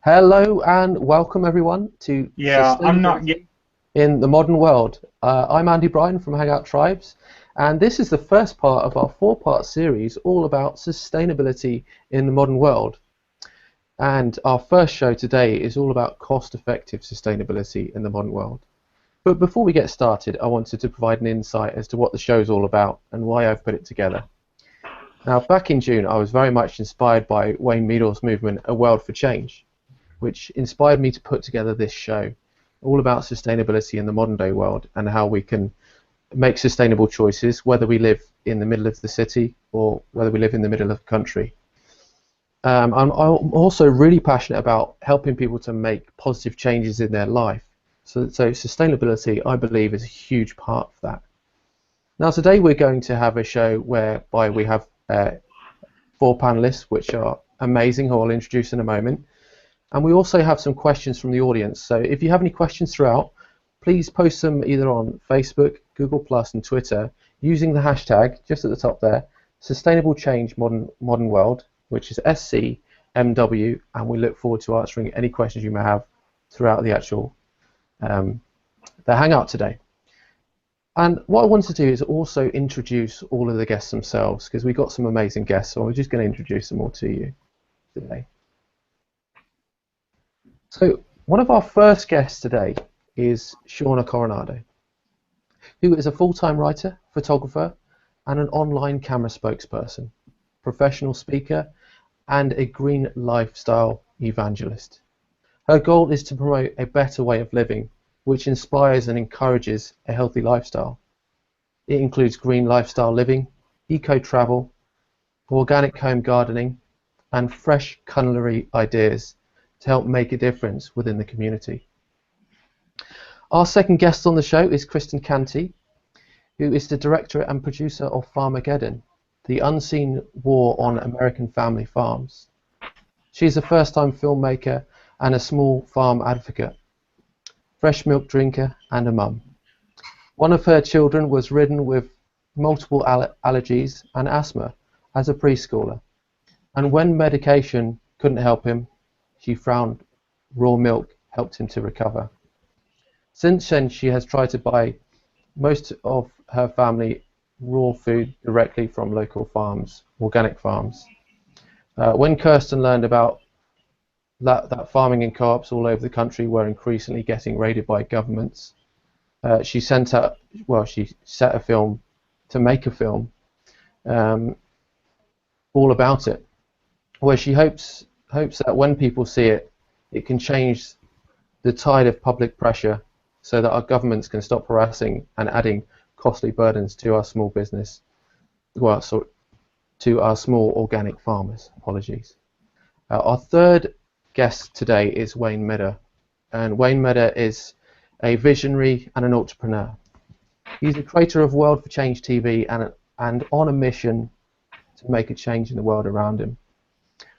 Hello and welcome everyone to Yeah, I'm not yet. Sustainability in the Modern World. I'm Andy Bryan from Hangout Tribes, and this is the first part of our four-part series all about sustainability in the modern world. And our first show today is all about cost-effective sustainability in the modern world. But before we get started, I wanted to provide an insight as to what the show is all about and why I've put it together. Now, back in June, I was very much inspired by Wayne Meador's movement, A World for Change, which inspired me to put together this show all about sustainability in the modern day world and how we can make sustainable choices, whether we live in the middle of the city or whether we live in the middle of the country. I'm also really passionate about helping people to make positive changes in their life. So sustainability, I believe, is a huge part of that. Now, today we're going to have a show whereby we have four panelists, which are amazing, who I'll introduce in a moment. And we also have some questions from the audience. So if you have any questions throughout, please post them either on Facebook, Google Plus, and Twitter using the hashtag just at the top there, Sustainable Change Modern World, which is SCMW, and we look forward to answering any questions you may have throughout the actual the hangout today. And what I want to do is also introduce all of the guests themselves, because we've got some amazing guests, so we're just going to introduce them all to you today. So one of our first guests today is Shawna Coronado, who is a full-time writer, photographer, and an online camera spokesperson, professional speaker, and a green lifestyle evangelist. Her goal is to promote a better way of living, which inspires and encourages a healthy lifestyle. It includes green lifestyle living, eco-travel, organic home gardening, and fresh culinary ideas to help make a difference within the community. Our second guest on the show is Kristen Candee, who is the director and producer of Farmageddon, the unseen war on American family farms. She's a first-time filmmaker and a small farm advocate, fresh milk drinker, and a mum. One of her children was ridden with multiple allergies and asthma as a preschooler, and when medication couldn't help him, she found raw milk helped him to recover. Since then, she has tried to buy most of her family raw food directly from local farms, organic farms. When Kirsten learned about that farming and co-ops all over the country were increasingly getting raided by governments, she set a film to make a film all about it, where she hopes that when people see it, it can change the tide of public pressure so that our governments can stop harassing and adding costly burdens to our small business, to our small organic farmers. Apologies. Our third guest today is Wayne Meador, and Wayne Meador is a visionary and an entrepreneur. He's the creator of World for Change TV and on a mission to make a change in the world around him.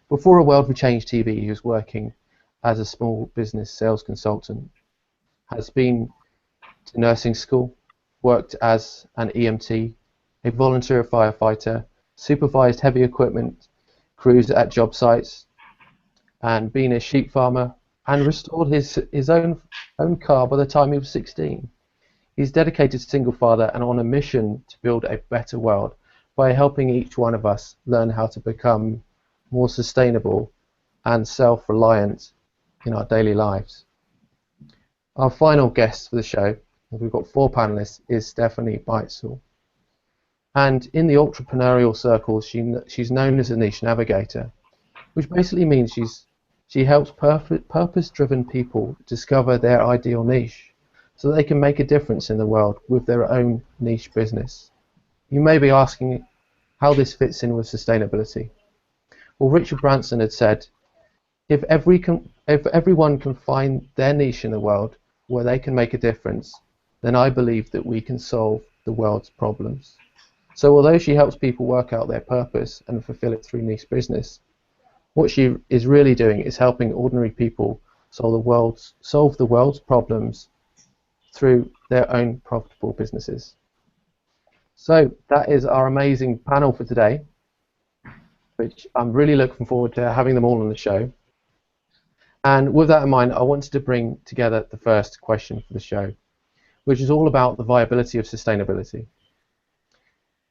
Before A World for Change TV, he was working as a small business sales consultant, has been to nursing school, worked as an EMT, a volunteer firefighter, supervised heavy equipment crews at job sites, and been a sheep farmer, and restored his own car by the time he was 16. He's dedicated to single father and on a mission to build a better world by helping each one of us learn how to become more sustainable and self-reliant in our daily lives. Our final guest for the show, we've got four panelists, is Stephanie Beitzel. And in the entrepreneurial circles, she's known as a niche navigator, which basically means she helps purpose-driven people discover their ideal niche so that they can make a difference in the world with their own niche business. You may be asking how this fits in with sustainability. Well, Richard Branson had said, if everyone can find their niche in the world where they can make a difference, then I believe that we can solve the world's problems. So although she helps people work out their purpose and fulfill it through niche business, what she is really doing is helping ordinary people solve the world's problems through their own profitable businesses. So that is our amazing panel for today, which I'm really looking forward to having them all on the show. And with that in mind, I wanted to bring together the first question for the show, which is all about the viability of sustainability.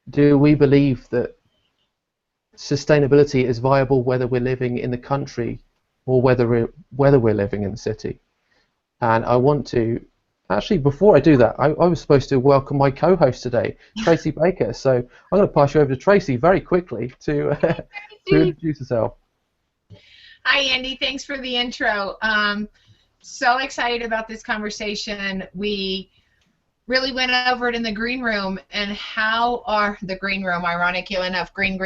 Do we believe that sustainability is viable whether we're living in the country or whether we're living in the city? And I want to, actually, before I do that, I was supposed to welcome my co-host today, Tracy Baker. So I'm going to pass you over to Tracy very quickly to introduce herself. Hi, Andy. Thanks for the intro. So excited about this conversation. We really went over it in the green room, and the green room, ironically enough, green.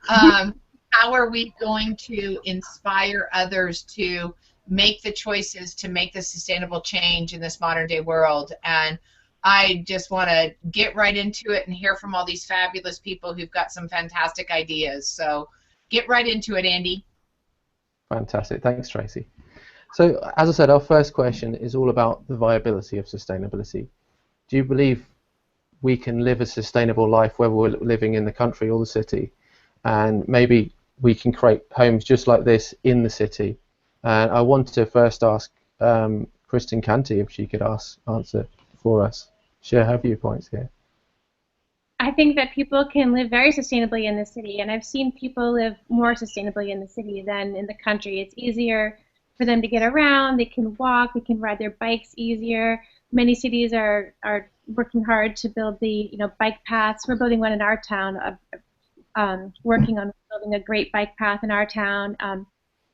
How are we going to inspire others to make the choices to make the sustainable change in this modern day world? And I just want to get right into it and hear from all these fabulous people who've got some fantastic ideas. So get right into it, Andy. Fantastic. Thanks, Tracy. So, as I said, our first question is all about the viability of sustainability. Do you believe we can live a sustainable life whether we're living in the country or the city? And maybe we can create homes just like this in the city. And I want to first ask Kristen Candee if she could answer for us, share her viewpoints here. I think that people can live very sustainably in the city, and I've seen people live more sustainably in the city than in the country. It's easier for them to get around, they can walk, they can ride their bikes easier. Many cities are working hard to build the bike paths. We're building one in our town, working on building a great bike path in our town.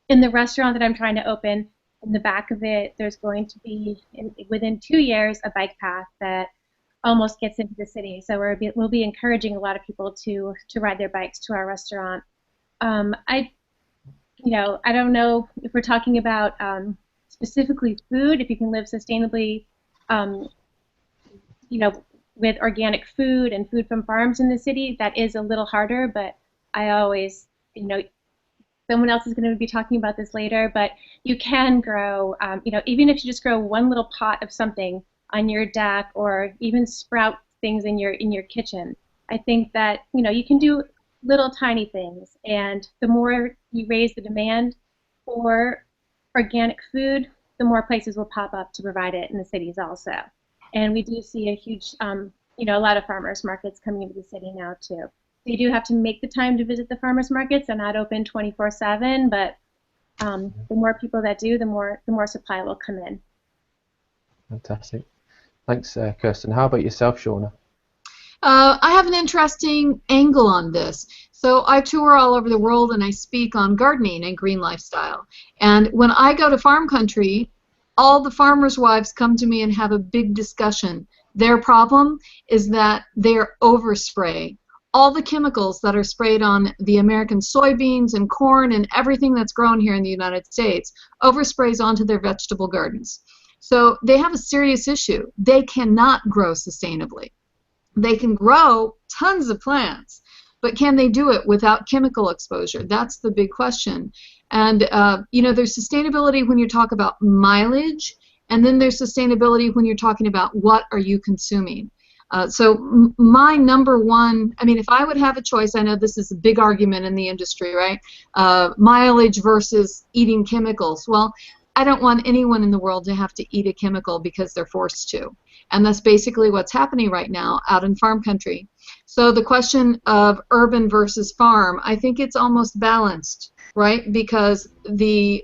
In the restaurant that I'm trying to open, in the back of it, there's going to be, within 2 years, a bike path that almost gets into the city. So we'll be encouraging a lot of people to ride their bikes to our restaurant. I don't know if we're talking about specifically food, if you can live sustainably, with organic food and food from farms in the city. That is a little harder, but I always, someone else is going to be talking about this later, but you can grow, even if you just grow one little pot of something on your deck, or even sprout things in your kitchen. I think that you can do little tiny things, and the more you raise the demand for organic food, the more places will pop up to provide it in the cities also. And we do see a huge, a lot of farmers markets coming into the city now too. So you do have to make the time to visit the farmers markets. They're not open 24/7, but the more people that do, the more supply will come in. Fantastic. Thanks, Kirsten. How about yourself, Shawna? I have an interesting angle on this. So I tour all over the world and I speak on gardening and green lifestyle. And when I go to farm country, all the farmers' wives come to me and have a big discussion. Their problem is that they're overspray. All the chemicals that are sprayed on the American soybeans and corn and everything that's grown here in the United States oversprays onto their vegetable gardens. So they have a serious issue. They cannot grow sustainably. They can grow tons of plants, but can they do it without chemical exposure? That's the big question. And there's sustainability when you talk about mileage, and then there's sustainability when you're talking about what are you consuming. So my number one, if I would have a choice, I know this is a big argument in the industry, right? Mileage versus eating chemicals. Well, I don't want anyone in the world to have to eat a chemical because they're forced to. And that's basically what's happening right now out in farm country. So the question of urban versus farm, I think it's almost balanced, right? Because the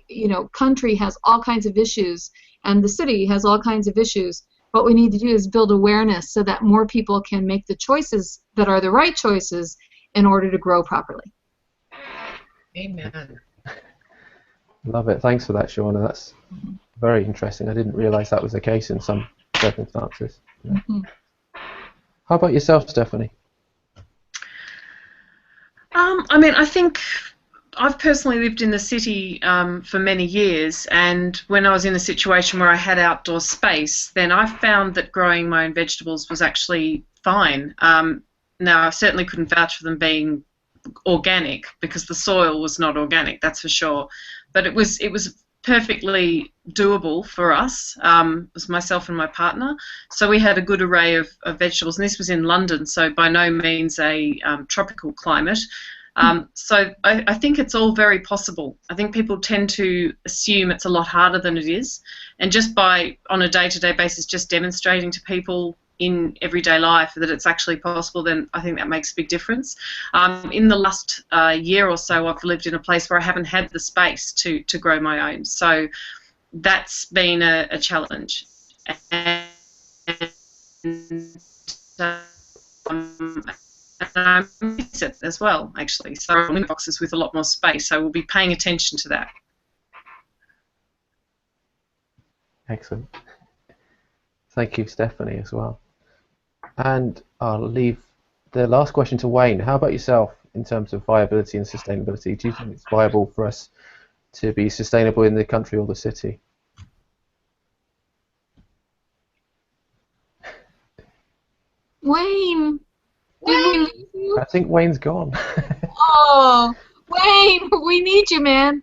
country has all kinds of issues and the city has all kinds of issues. What we need to do is build awareness so that more people can make the choices that are the right choices in order to grow properly. Amen. Love it. Thanks for that, Shawna. That's very interesting. I didn't realize that was the case in some circumstances. Yeah. How about yourself, Stephanie? I think I've personally lived in the city for many years, and when I was in a situation where I had outdoor space, then I found that growing my own vegetables was actually fine. Now, I certainly couldn't vouch for them being organic because the soil was not organic, that's for sure. But it was perfectly doable for us. It was myself and my partner. So we had a good array of vegetables, and this was in London, so by no means a tropical climate. So I think it's all very possible. I think people tend to assume it's a lot harder than it is, and just by, on a day-to-day basis, just demonstrating to people in everyday life that it's actually possible, then I think that makes a big difference. In the last year or so, I've lived in a place where I haven't had the space to grow my own, so that's been a challenge. And I miss it as well, actually. So window boxes with a lot more space, so we'll be paying attention to that. Excellent. Thank you, Stephanie, as well. And I'll leave the last question to Wayne. How about yourself in terms of viability and sustainability? Do you think it's viable for us to be sustainable in the country or the city? Wayne, did we lose you? I think Wayne's gone. Oh, Wayne, we need you, man.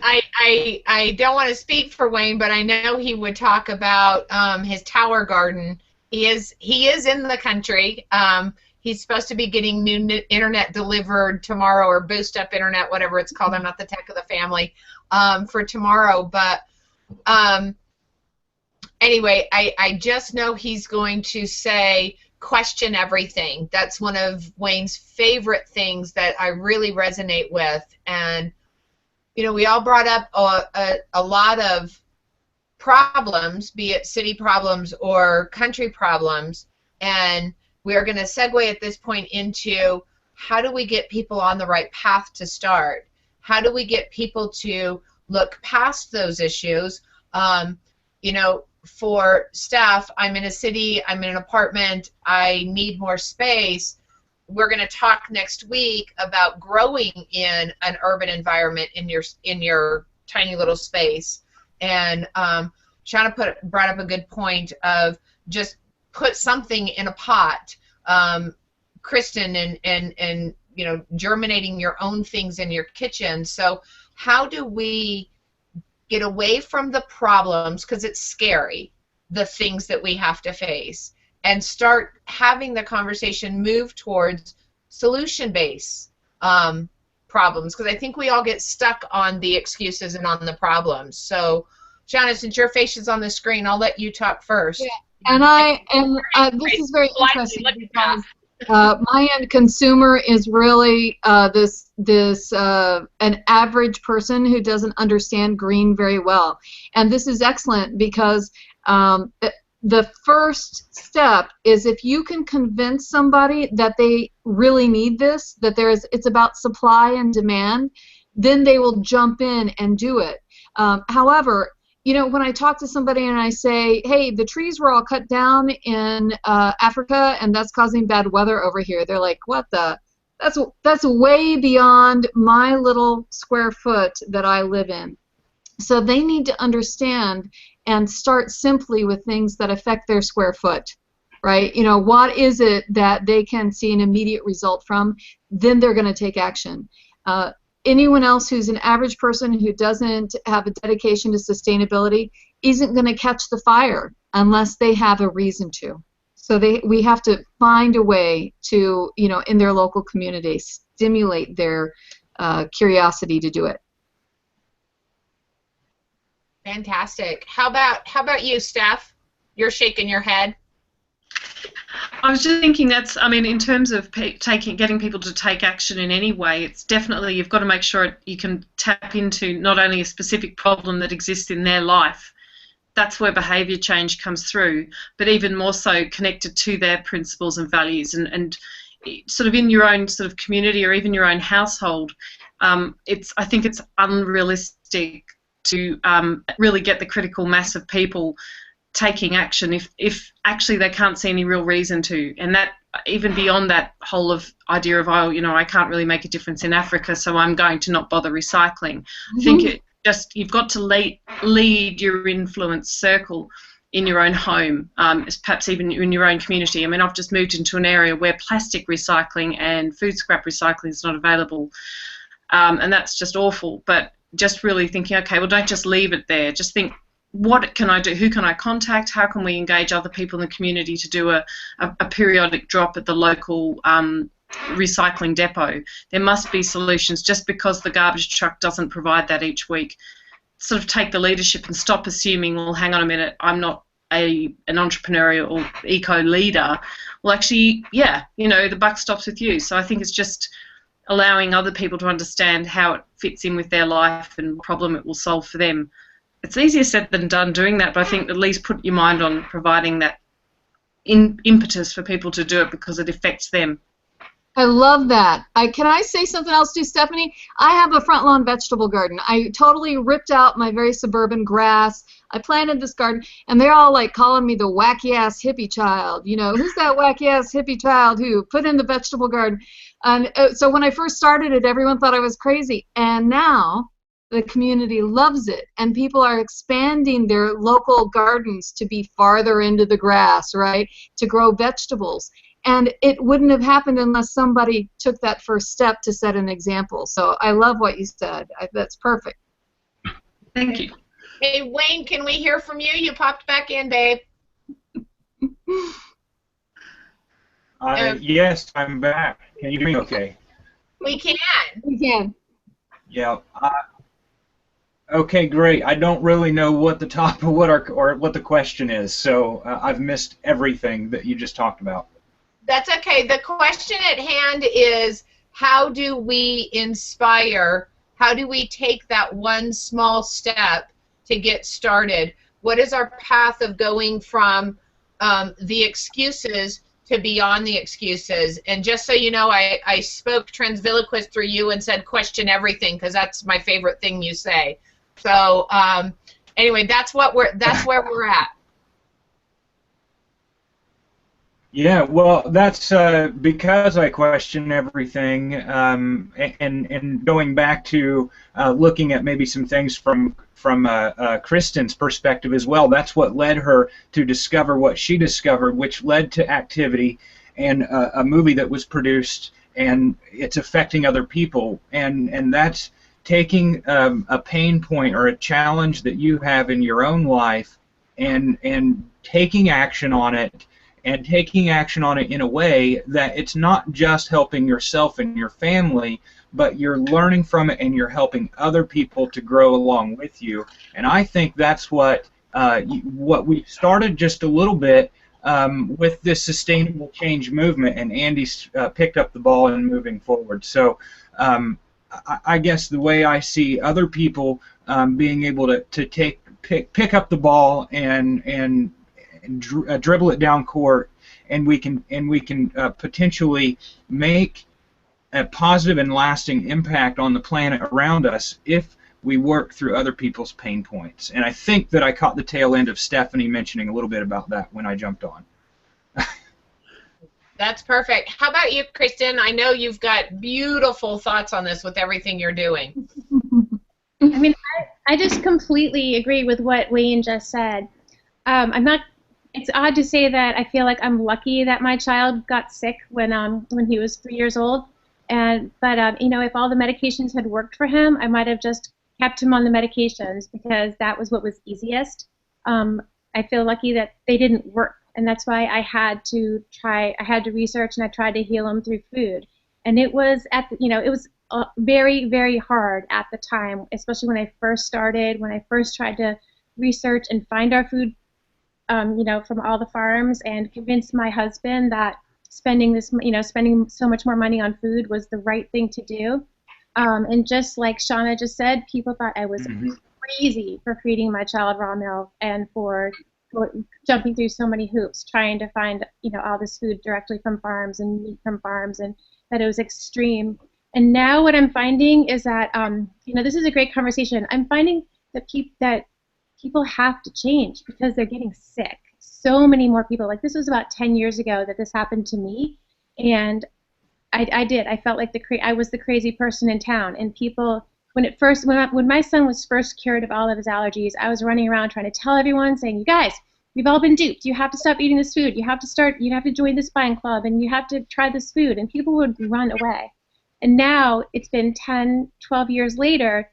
I don't want to speak for Wayne, but I know he would talk about his tower garden. He is in the country. He's supposed to be getting new internet delivered tomorrow, or boost up internet, whatever it's called. I'm not the tech of the family for tomorrow, but anyway, I just know he's going to say, question everything. That's one of Wayne's favorite things that I really resonate with. And you know, we all brought up a lot of problems, be it city problems or country problems, and we're going to segue at this point into how do we get people on the right path to start? How do we get people to look past those issues? You know, for Steph, I'm in a city, I'm in an apartment, I need more space. We're going to talk next week about growing in an urban environment in your tiny little space. And Shawna brought up a good point of just put something in a pot. Kristen and you know, germinating your own things in your kitchen. So how do we get away from the problems, because it's scary, the things that we have to face, and start having the conversation move towards solution-based problems, because I think we all get stuck on the excuses and on the problems. So, Shawna, since your face is on the screen, I'll let you talk first. Yeah. And this is very interesting because my end consumer is really an average person who doesn't understand green very well, and this is excellent because the first step is if you can convince somebody that they really need this, that it's about supply and demand, then they will jump in and do it. However, you know, when I talk to somebody and I say, hey, the trees were all cut down in Africa and that's causing bad weather over here, they're like, what the? That's way beyond my little square foot that I live in. So they need to understand and start simply with things that affect their square foot, right? You know, what is it that they can see an immediate result from? Then they're going to take action. Anyone else who's an average person who doesn't have a dedication to sustainability isn't going to catch the fire unless they have a reason to. So we have to find a way to, you know, in their local community, stimulate their curiosity to do it. Fantastic. How about you, Steph? You're shaking your head. I was just thinking I mean, in terms of getting people to take action in any way, it's definitely, you've got to make sure you can tap into not only a specific problem that exists in their life, that's where behaviour change comes through, but even more so connected to their principles and values, and sort of in your own sort of community or even your own household. I think it's unrealistic to really get the critical mass of people taking action if actually they can't see any real reason to, and that even beyond that whole of idea of, oh, you know, I can't really make a difference in Africa, so I'm going to not bother recycling. I think you've got to lead your influence circle in your own home, perhaps even in your own community. I mean, I've just moved into an area where plastic recycling and food scrap recycling is not available, and that's just awful. But just really thinking, okay, well, don't just leave it there. Just think, what can I do? Who can I contact? How can we engage other people in the community to do a periodic drop at the local recycling depot. There must be solutions. Just because the garbage truck doesn't provide that each week, sort of take the leadership and stop assuming, well, hang on a minute, I'm not an entrepreneurial eco leader. Well, actually, yeah, the buck stops with you. So I think it's just allowing other people to understand how it fits in with their life and what problem it will solve for them. It's easier said than done doing that, but I think at least put your mind on providing that impetus for people to do it because it affects them. I love that. Can I say something else too, Stephanie? I have a front lawn vegetable garden. I totally ripped out my very suburban grass. I planted this garden, and they're all like calling me the wacky-ass hippie child. Who's that wacky-ass hippie child who put in the vegetable garden? And so when I first started it, everyone thought I was crazy. And now the community loves it, and people are expanding their local gardens to be farther into the grass, right, to grow vegetables. And it wouldn't have happened unless somebody took that first step to set an example. So I love what you said. That's perfect. Thank you. Hey, Wayne, can we hear from you? You popped back in, babe. Yes, I'm back. Can you hear me okay? We can. We can. Yeah. Okay, great. I don't really know what the top of what the question is, so I've missed everything that you just talked about. That's okay. The question at hand is, how do we inspire? How do we take that one small step to get started? What is our path of going from the excuses to beyond the excuses? And just so you know, I spoke transviloquist through you and said question everything, because that's my favorite thing you say. So anyway, that's where we're at. Yeah, well, that's because I question everything, and going back to looking at maybe some things from Kristen's perspective as well. That's what led her to discover what she discovered, which led to activity and a movie that was produced, and it's affecting other people, and that's taking a pain point or a challenge that you have in your own life, and taking action on it. And taking action on it in a way that it's not just helping yourself and your family, but you're learning from it and you're helping other people to grow along with you. And I think that's what we started just a little bit with this sustainable change movement, and Andy's picked up the ball and moving forward. So I guess the way I see other people being able to pick up the ball and dribble it down court, and we can potentially make a positive and lasting impact on the planet around us if we work through other people's pain points. And I think that I caught the tail end of Stephanie mentioning a little bit about that when I jumped on. That's perfect. How about you, Kristen? I know you've got beautiful thoughts on this with everything you're doing. I mean, I just completely agree with what Wayne just said. It's odd to say that I feel like I'm lucky that my child got sick when he was 3 years old, but if all the medications had worked for him, I might have just kept him on the medications because that was what was easiest. I feel lucky that they didn't work, and that's why I had to research, and I tried to heal him through food. And it was it was very, very hard at the time, especially when I first started, when I first tried to research and find our food from all the farms, and convince my husband that spending so much more money on food was the right thing to do. And just like Shawna just said, people thought I was crazy for feeding my child raw milk and for jumping through so many hoops trying to find all this food directly from farms and meat from farms, and that it was extreme. And now what I'm finding is that this is a great conversation. I'm finding that people have to change because they're getting sick. So many more people. Like, this was about 10 years ago that this happened to me, and I felt like I was the crazy person in town. And people, when my son was first cured of all of his allergies, I was running around trying to tell everyone, saying, "You guys, we've all been duped. You have to stop eating this food. You have to join this buying club, and you have to try this food." And people would run away. And now it's been 10, 12 years later.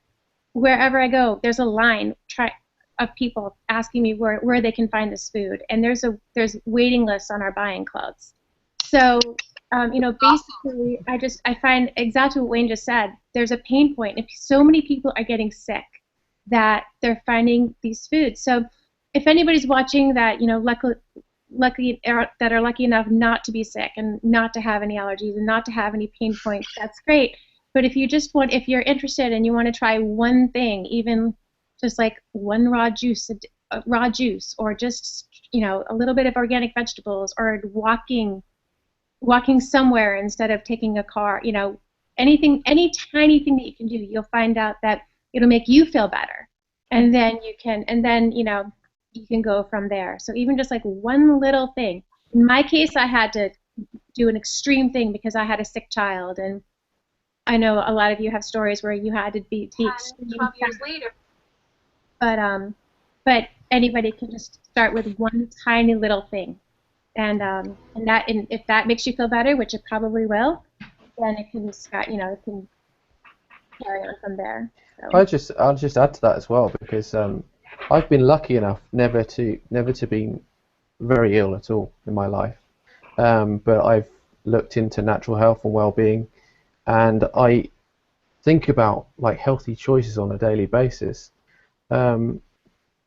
Wherever I go, there's a line of people asking me where they can find this food, and there's waiting lists on our buying clubs. So Basically, I find exactly what Wayne just said. There's a pain point. If so many people are getting sick, that they're finding these foods. So, if anybody's watching that, that are lucky enough not to be sick and not to have any allergies and not to have any pain points, that's great. But if you're interested and you want to try one thing, even just like one raw juice, or just a little bit of organic vegetables, or walking somewhere instead of taking a car, anything, any tiny thing that you can do, you'll find out that it'll make you feel better, and then you can go from there. So even just like one little thing. In my case, I had to do an extreme thing because I had a sick child, and I know a lot of you have stories where you had to be extreme. 12 years later. But anybody can just start with one tiny little thing, and if that makes you feel better, which it probably will, then it can it can carry on from there. So. I'll just add to that as well, because I've been lucky enough never to be very ill at all in my life, but I've looked into natural health and well-being, and I think about like healthy choices on a daily basis, and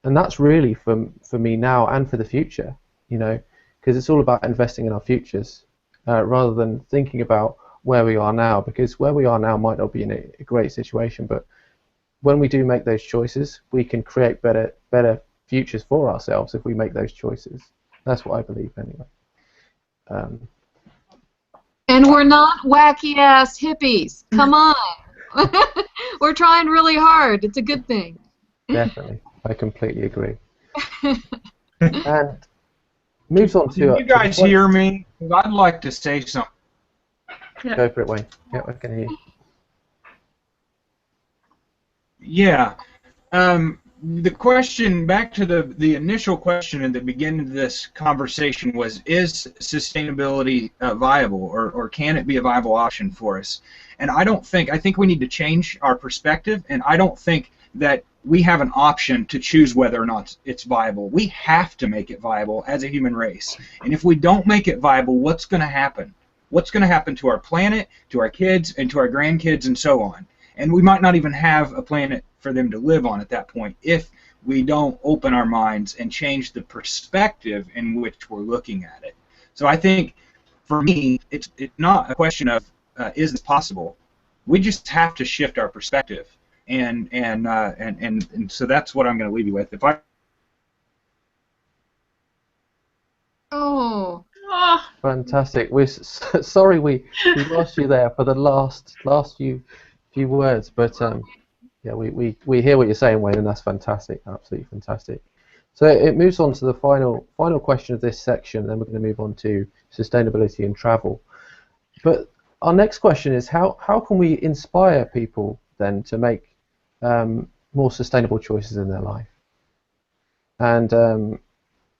that's really for me now and for the future, because it's all about investing in our futures rather than thinking about where we are now, because where we are now might not be in a great situation, but when we do make those choices, we can create better futures for ourselves if we make those choices. That's what I believe, anyway. And we're not wacky-ass hippies. Come on. We're trying really hard. It's a good thing. Definitely. I completely agree. And moves on to... Can you guys hear me? I'd like to say something. Go for it, Wayne. Yeah, I can hear you. Yeah. The question, back to the initial question at the beginning of this conversation was, is sustainability viable, or can it be a viable option for us? And I think we need to change our perspective, and I don't think that we have an option to choose whether or not it's viable. We have to make it viable as a human race. And if we don't make it viable, what's going to happen? What's going to happen to our planet, to our kids, and to our grandkids, and so on? And we might not even have a planet for them to live on at that point if we don't open our minds and change the perspective in which we're looking at it. So I think, for me, it's not a question of is this possible. We just have to shift our perspective, and so that's what I'm going to leave you with. Oh. Fantastic. We're sorry we lost you there for the last few words, but yeah, we hear what you're saying, Wayne, and that's fantastic, absolutely fantastic. So it moves on to the final question of this section, then we're going to move on to sustainability and travel. But our next question is, how can we inspire people then to make more sustainable choices in their life? And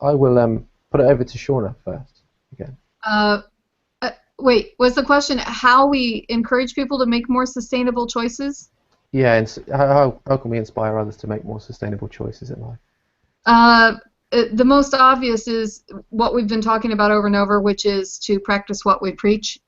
I will put it over to Shawna first again. Wait, was the question how we encourage people to make more sustainable choices? Yeah, and how can we inspire others to make more sustainable choices in life? The most obvious is what we've been talking about over and over, which is to practice what we preach.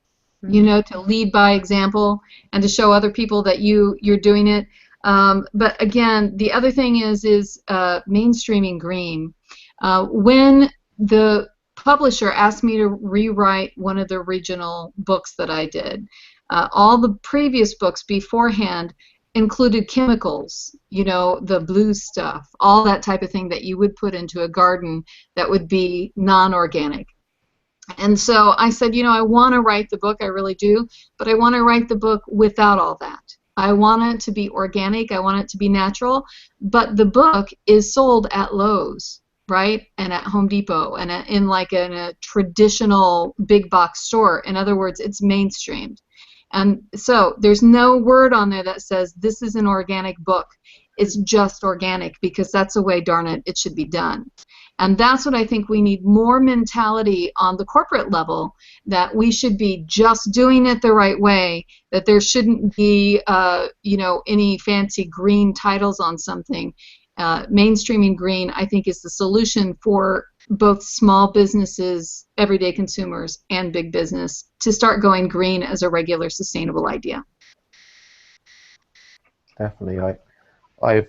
To lead by example and to show other people that you're doing it. But again, the other thing is mainstreaming green. When the publisher asked me to rewrite one of the regional books that I did, all the previous books beforehand included chemicals, the blue stuff, all that type of thing that you would put into a garden that would be non-organic. And so I said, I want to write the book, I really do, but I want to write the book without all that. I want it to be organic, I want it to be natural, but the book is sold at Lowe's, right, and at Home Depot, and in a traditional big box store. In other words, it's mainstreamed. And so there's no word on there that says this is an organic book. It's just organic, because that's the way, darn it, it should be done. And that's what I think we need, more mentality on the corporate level, that we should be just doing it the right way, that there shouldn't be any fancy green titles on something. Mainstreaming green, I think, is the solution for both small businesses, everyday consumers, and big business to start going green as a regular sustainable idea. Definitely. I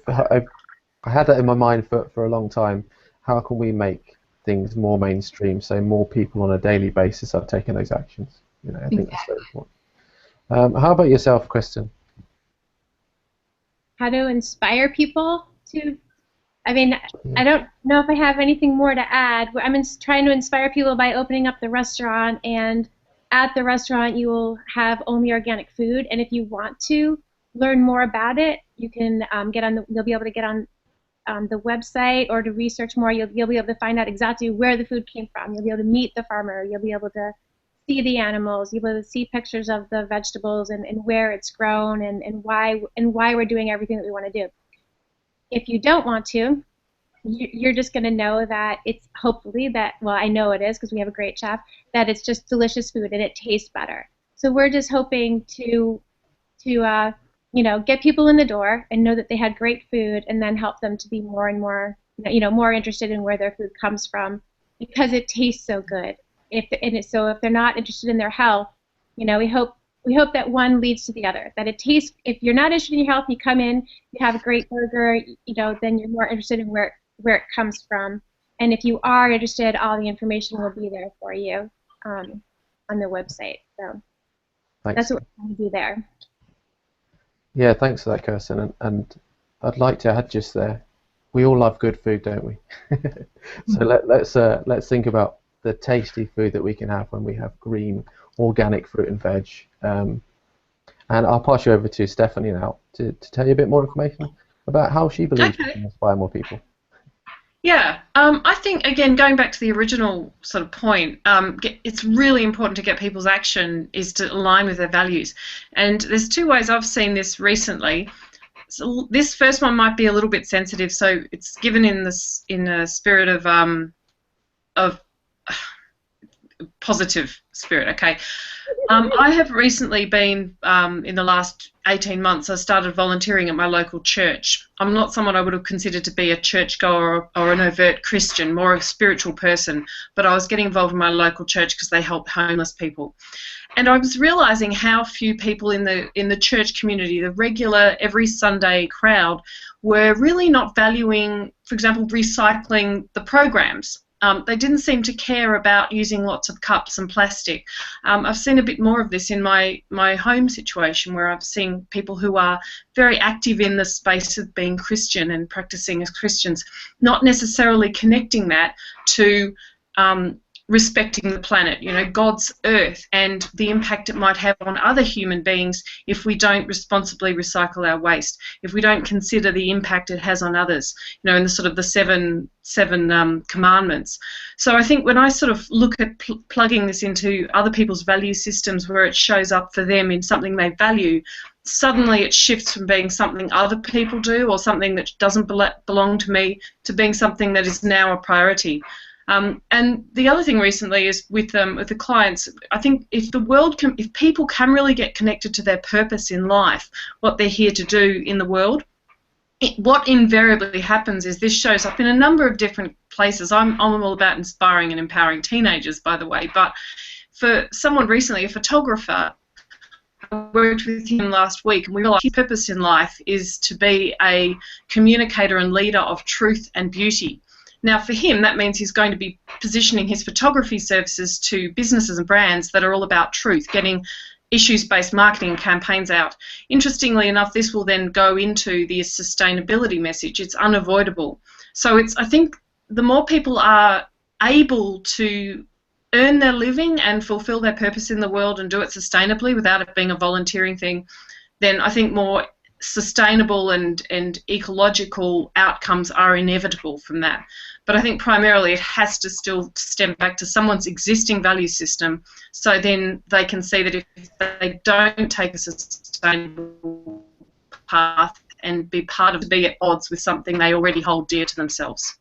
had that in my mind for a long time. How can we make things more mainstream so more people on a daily basis are taking those actions? You know, I think that's very important. How about yourself, Kristen? How to inspire people to, I mean, I don't know if I have anything more to add. I'm trying to inspire people by opening up the restaurant, and at the restaurant you will have only organic food, and if you want to learn more about it, you can you'll be able to get on the website or to research more. You'll be able to find out exactly where the food came from. You'll be able to meet the farmer. You'll be able to see the animals. You'll be able to see pictures of the vegetables and where it's grown and why we're doing everything that we want to do. If you don't want to, you're just going to know that it's hopefully that, well, I know it is because we have a great chef, that it's just delicious food and it tastes better. So we're just hoping to get people in the door and know that they had great food, and then help them to be more and more, more interested in where their food comes from because it tastes so good. So if they're not interested in their health, we hope that one leads to the other. That it tastes. If you're not interested in your health, you come in, you have a great burger, then you're more interested in where it comes from. And if you are interested, all the information will be there for you on the website. So Thanks. That's what we're trying to do there. Yeah, thanks for that, Kirsten. And I'd like to add just there, we all love good food, don't we? So let's think about the tasty food that we can have when we have green, organic fruit and veg. And I'll pass you over to Stephanie now to tell you a bit more information about how she believes we can inspire more people. Yeah, I think, again, going back to the original sort of point, it's really important to get people's action is to align with their values. And there's two ways I've seen this recently. So this first one might be a little bit sensitive, so it's given in a spirit of positive spirit, okay? I have recently been, in the last 18 months, I started volunteering at my local church. I'm not someone I would have considered to be a churchgoer or an overt Christian, more a spiritual person, but I was getting involved in my local church because they help homeless people. And I was realising how few people in the church community, the regular every Sunday crowd, were really not valuing, for example, recycling the programs. They didn't seem to care about using lots of cups and plastic. I've seen a bit more of this in my home situation, where I've seen people who are very active in the space of being Christian and practicing as Christians, not necessarily connecting that to respecting the planet, God's earth, and the impact it might have on other human beings if we don't responsibly recycle our waste, if we don't consider the impact it has on others, in the sort of the seven commandments. So I think when I sort of look at plugging this into other people's value systems where it shows up for them in something they value, suddenly it shifts from being something other people do or something that doesn't belong to me to being something that is now a priority. And the other thing recently is with the clients, I think if people can really get connected to their purpose in life, what they're here to do in the world, what invariably happens is this shows up in a number of different places. I'm all about inspiring and empowering teenagers, by the way, but for someone recently, a photographer, I worked with him last week, and we realised his purpose in life is to be a communicator and leader of truth and beauty. Now, for him, that means he's going to be positioning his photography services to businesses and brands that are all about truth, getting issues-based marketing campaigns out. Interestingly enough, this will then go into the sustainability message. It's unavoidable. So I think the more people are able to earn their living and fulfill their purpose in the world and do it sustainably without it being a volunteering thing, then I think more sustainable and ecological outcomes are inevitable from that. But I think primarily it has to still stem back to someone's existing value system, so then they can see that if they don't take a sustainable path and be part of, be at odds with something they already hold dear to themselves.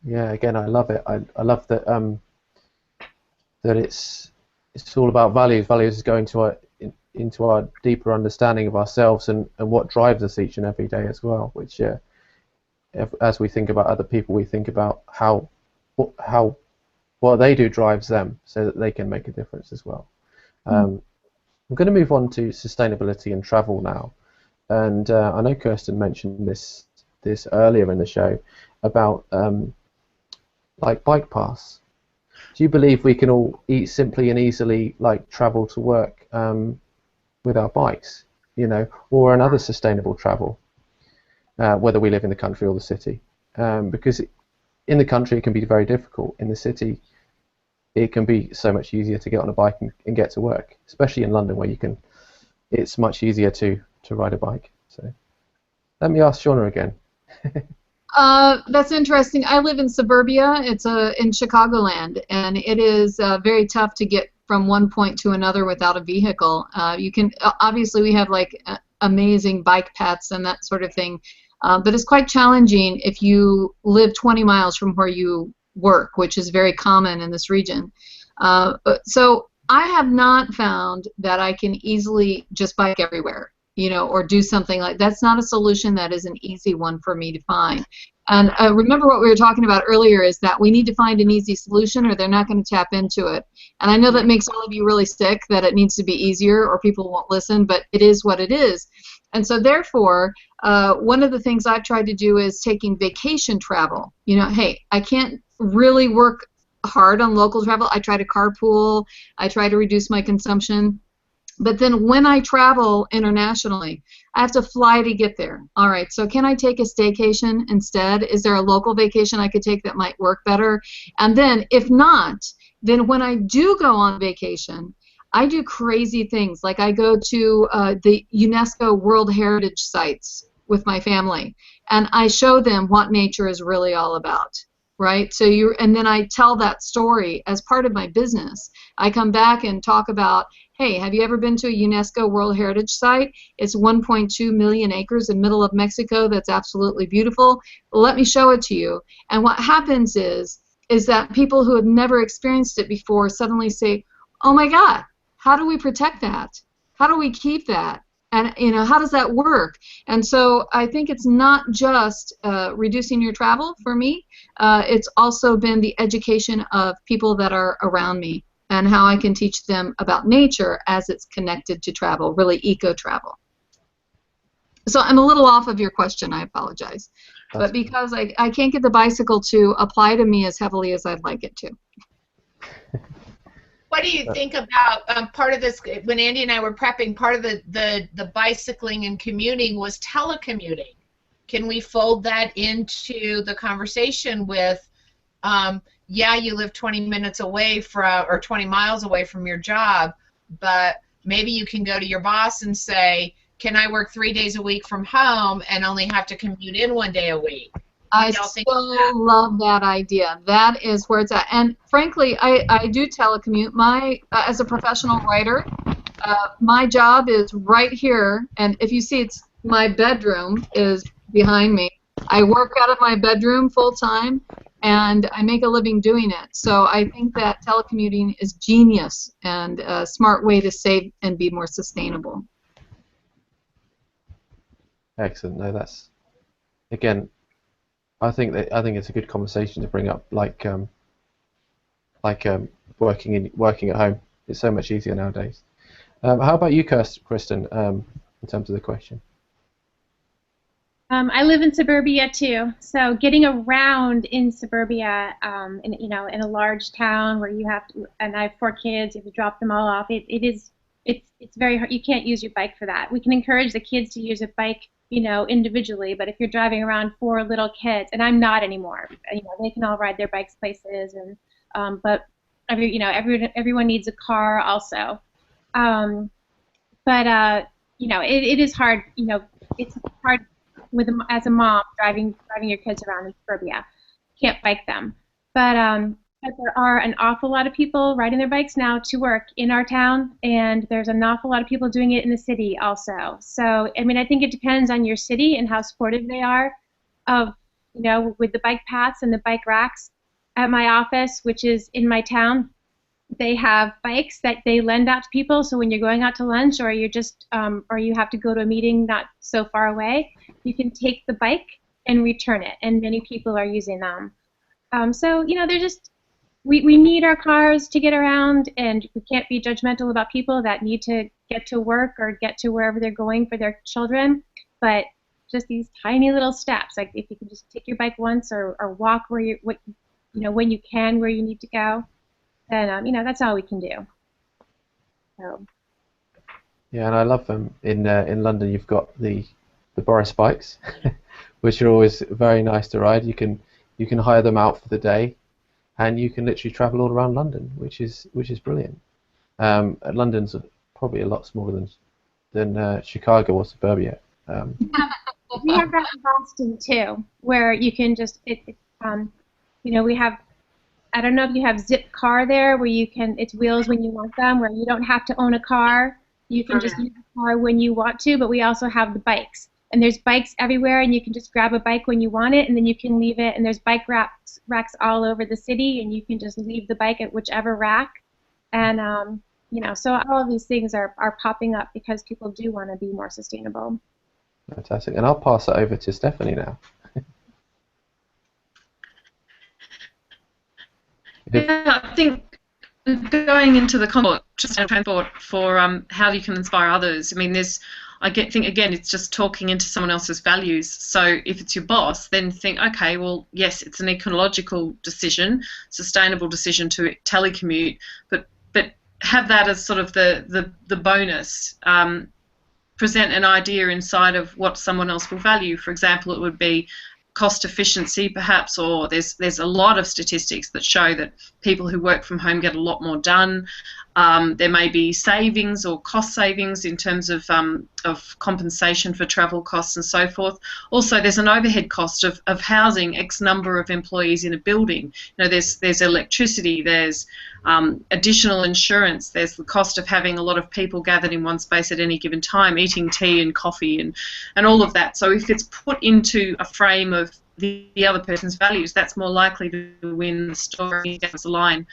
Yeah, again, I love it. I love that that it's all about values. Values is going into our deeper understanding of ourselves and what drives us each and every day as well, which as we think about other people, we think about how what they do drives them, so that they can make a difference as well. I'm going to move on to sustainability and travel now, and I know Kristen mentioned this earlier in the show about like bike paths. Do you believe we can all simply and easily like travel to work with our bikes, you know, or another sustainable travel, whether we live in the country or the city? Because in the country it can be very difficult. In the city, it can be so much easier to get on a bike and get to work, especially in London, where it's much easier to ride a bike. So let me ask Shawna again. That's interesting. I live in suburbia. It's in Chicagoland, and it is very tough to get from one point to another without a vehicle. You can obviously we have like amazing bike paths and that sort of thing, but it's quite challenging if you live 20 miles from where you work, which is very common in this region. So I have not found that I can easily just bike everywhere, you know, or do something like that's not a solution that is an easy one for me to find. And remember what we were talking about earlier is that we need to find an easy solution or they're not going to tap into it. And I know that makes all of you really sick that it needs to be easier or people won't listen, but it is what it is. And so therefore, one of the things I've tried to do is taking vacation travel. You know, hey, I can't really work hard on local travel. I try to carpool. I try to reduce my consumption. But then when I travel internationally, I have to fly to get there. All right, so can I take a staycation instead? Is there a local vacation I could take that might work better? And then if not, then when I do go on vacation, I do crazy things. Like I go to the UNESCO World Heritage Sites with my family, and I show them what nature is really all about. Right? So and then I tell that story as part of my business. I come back and talk about, hey, have you ever been to a UNESCO World Heritage Site? It's 1.2 million acres in the middle of Mexico that's absolutely beautiful. Let me show it to you. And what happens is that people who have never experienced it before suddenly say, oh my God, how do we protect that? How do we keep that? And you know, how does that work? And so I think it's not just reducing your travel for me. It's also been the education of people that are around me and how I can teach them about nature as it's connected to travel, really eco-travel. So I'm a little off of your question, I apologize. But because I can't get the bicycle to apply to me as heavily as I'd like it to. What do you think about part of this? When Andy and I were prepping, part of the bicycling and commuting was telecommuting. Can we fold that into the conversation with, yeah, you live 20 minutes away from, or 20 miles away from your job, but maybe you can go to your boss and say, can I work 3 days a week from home and only have to commute in 1 day a week? I so love that idea. That is where it's at. And frankly, I do telecommute. As a professional writer, my job is right here. And if you see, it's my bedroom is behind me. I work out of my bedroom full time, and I make a living doing it. So I think that telecommuting is genius and a smart way to save and be more sustainable. Excellent. No, that's again. I think it's a good conversation to bring up, like working at home. It's so much easier nowadays. How about you, Kristen? In terms of the question. I live in suburbia too, so getting around in suburbia, in a large town where you have to, and I have 4 kids, you have to drop them all off. It's very hard. You can't use your bike for that. We can encourage the kids to use a bike, individually, but if you're driving around 4 little kids, and I'm not anymore, they can all ride their bikes places, and but everyone needs a car also. It is hard. It's hard as a mom driving your kids around in suburbia. Can't bike them, but there are an awful lot of people riding their bikes now to work in our town, and there's an awful lot of people doing it in the city also. So, I think it depends on your city and how supportive they are of, with the bike paths and the bike racks. At my office, which is in my town, they have bikes that they lend out to people, so when you're going out to lunch or you're just, or you have to go to a meeting not so far away, you can take the bike and return it, and many people are using them. So, you know, they're just, we need our cars to get around, and we can't be judgmental about people that need to get to work or get to wherever they're going for their children. But just these tiny little steps, like if you can just take your bike once or walk where you, when you can, where you need to go, then, you know, that's all we can do. So. Yeah, and I love them. In London, you've got the Boris bikes, which are always very nice to ride. You can hire them out for the day, and you can literally travel all around London, which is brilliant. London's probably a lot smaller than Chicago or suburbia. We have that in Boston too, where you can just you know, we have, I don't know if you have Zip Car there, where you can, it's wheels when you want them, where you don't have to own a car. You can just use the car when you want to, but we also have the bikes. And there's bikes everywhere, and you can just grab a bike when you want it, and then you can leave it. And there's bike racks all over the city, and you can just leave the bike at whichever rack. And, you know, so all of these things are popping up because people do want to be more sustainable. Fantastic. And I'll pass it over to Stephanie now. Yeah, I think going into the transport for how you can inspire others. I mean, think again, it's just talking into someone else's values. So if it's your boss, then think, okay, well, yes, it's an ecological decision, sustainable decision to telecommute, but have that as sort of the bonus. Present an idea inside of what someone else will value. For example, it would be cost efficiency perhaps, or there's a lot of statistics that show that people who work from home get a lot more done. There may be savings or cost savings in terms of compensation for travel costs and so forth. Also, there's an overhead cost of housing X number of employees in a building. You know, there's electricity, there's additional insurance, there's the cost of having a lot of people gathered in one space at any given time, eating tea and coffee and all of that. So if it's put into a frame of the other person's values, that's more likely to win the story down the line.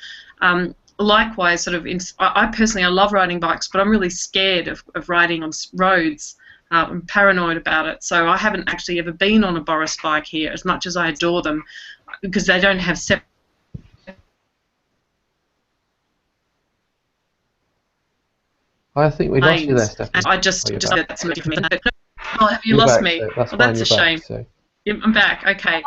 Likewise, sort of, I personally, I love riding bikes, but I'm really scared of riding on roads. I'm paranoid about it, so I haven't actually ever been on a Boris bike here, as much as I adore them, because they don't have separate. I think we lost you there, Stephanie. I just that's for me. Oh, have you lost me? Well, that's a shame. So. I'm back. Okay.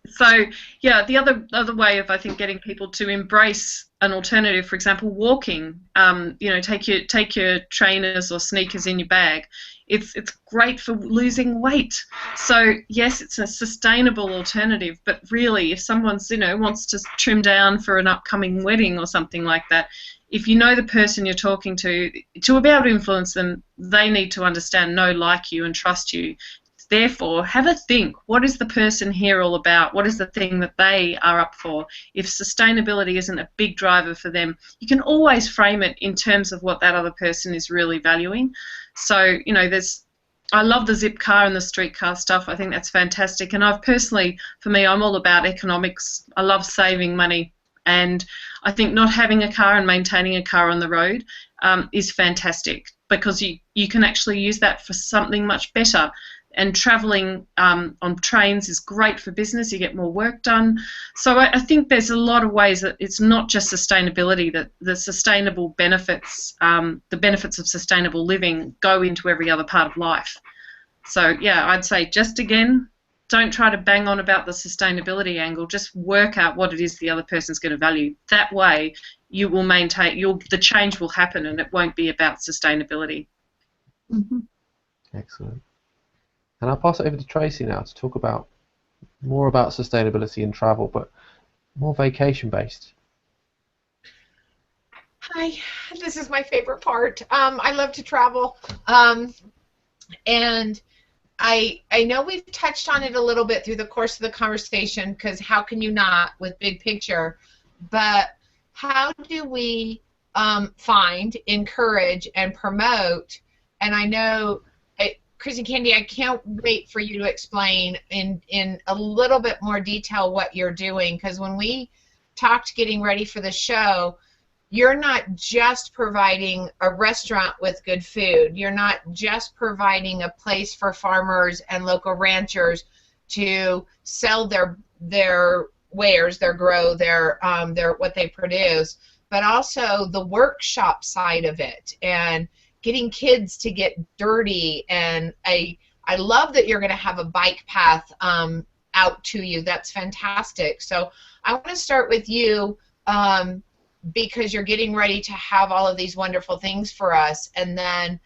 So yeah, the other way of, I think, getting people to embrace an alternative, for example, walking. You know, take your trainers or sneakers in your bag. It's great for losing weight. So yes, it's a sustainable alternative. But really, if someone's wants to trim down for an upcoming wedding or something like that, if you know the person you're talking to be able to influence them, they need to understand, know, like you, and trust you. Therefore, have a think. What is the person here all about? What is the thing that they are up for? If sustainability isn't a big driver for them, you can always frame it in terms of what that other person is really valuing. So, you know, I love the zip car and the streetcar stuff. I think that's fantastic. And I've personally, for me, I'm all about economics. I love saving money. And I think not having a car and maintaining a car on the road is fantastic, because you can actually use that for something much better. And travelling on trains is great for business. You get more work done. So I think there's a lot of ways that it's not just sustainability, that the sustainable benefits, the benefits of sustainable living go into every other part of life. So yeah, I'd say just again, don't try to bang on about the sustainability angle. Just work out what it is the other person's going to value. That way you will maintain, the change will happen, and it won't be about sustainability. Mm-hmm. Excellent. And I'll pass it over to Tracy now to talk more about sustainability and travel, but more vacation-based. Hi, this is my favorite part. I love to travel, and I know we've touched on it a little bit through the course of the conversation, because how can you not with big picture, but how do we find, encourage, and promote? And I know, Kristen Candee, I can't wait for you to explain in a little bit more detail what you're doing, because when we talked getting ready for the show, you're not just providing a restaurant with good food. You're not just providing a place for farmers and local ranchers to sell their wares, their grow, their what they produce, but also the workshop side of it and getting kids to get dirty. And I love that you're going to have a bike path out to you. That's fantastic. So I want to start with you because you're getting ready to have all of these wonderful things for us. And then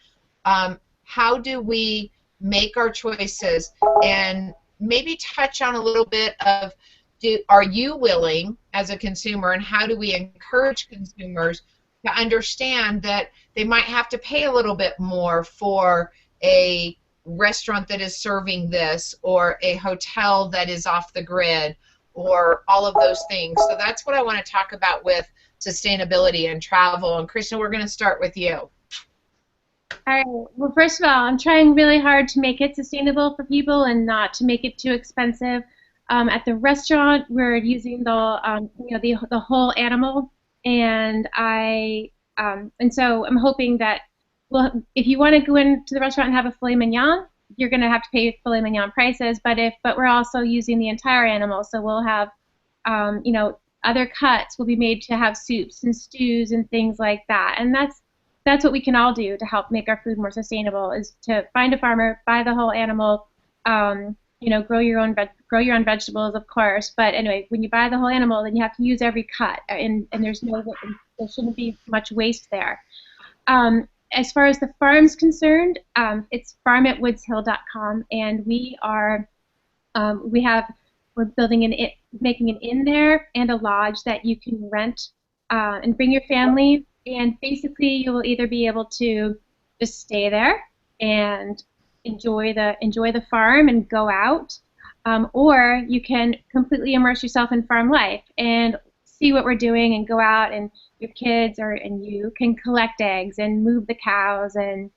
how do we make our choices, and maybe touch on a little bit of, are you willing as a consumer, and how do we encourage consumers to understand that they might have to pay a little bit more for a restaurant that is serving this, or a hotel that is off the grid, or all of those things. So that's what I want to talk about with sustainability and travel. And Kristen, we're going to start with you. All right. Well, first of all, I'm trying really hard to make it sustainable for people and not to make it too expensive. At the restaurant, we're using the whole animal, and so I'm hoping that, well, if you want to go into the restaurant and have a filet mignon, you're going to have to pay filet mignon prices. But we're also using the entire animal, so we'll have other cuts will be made to have soups and stews and things like that. And that's what we can all do to help make our food more sustainable, is to find a farmer, buy the whole animal, grow your own vegetables, of course. But anyway, when you buy the whole animal, then you have to use every cut, and there shouldn't be much waste there. As far as the farm's concerned, it's farm@woodshill.com, and we're making an inn there and a lodge that you can rent and bring your family. And basically, you will either be able to just stay there and enjoy the farm and go out, or you can completely immerse yourself in farm life and see what we're doing, and go out, and your kids and you can collect eggs and move the cows and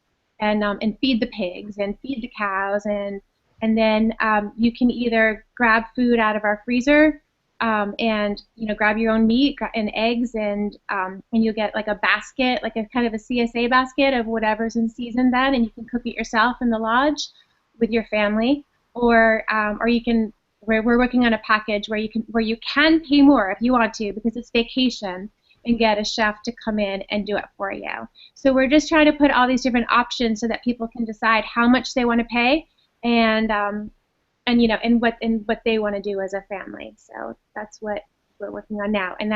feed the pigs and feed the cows, and then you can either grab food out of our freezer and grab your own meat and eggs, and you'll get like a basket, like a kind of a CSA basket of whatever's in season then, and you can cook it yourself in the lodge with your family, or you can. We're working on a package where you can pay more if you want to, because it's vacation, and get a chef to come in and do it for you. So we're just trying to put all these different options so that people can decide how much they want to pay, and what they want to do as a family. So that's what we're working on now, and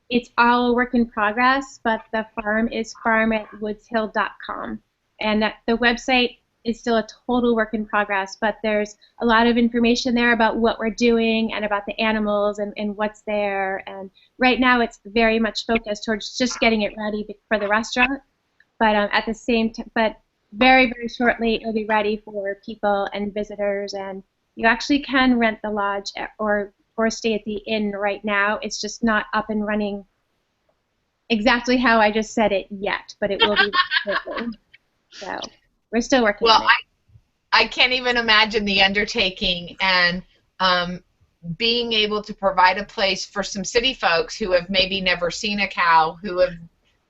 it's all a work in progress. But the farm is farm@woodshill.com, and the website is still a total work in progress. But there's a lot of information there about what we're doing and about the animals and what's there. And right now, it's very much focused towards just getting it ready for the restaurant. But at the same time, very, very shortly, it'll be ready for people and visitors, and you actually can rent the lodge or stay at the inn right now. It's just not up and running exactly how I just said it yet, but it will be shortly. So we're still working on it. I can't even imagine the undertaking, and being able to provide a place for some city folks who have maybe never seen a cow, who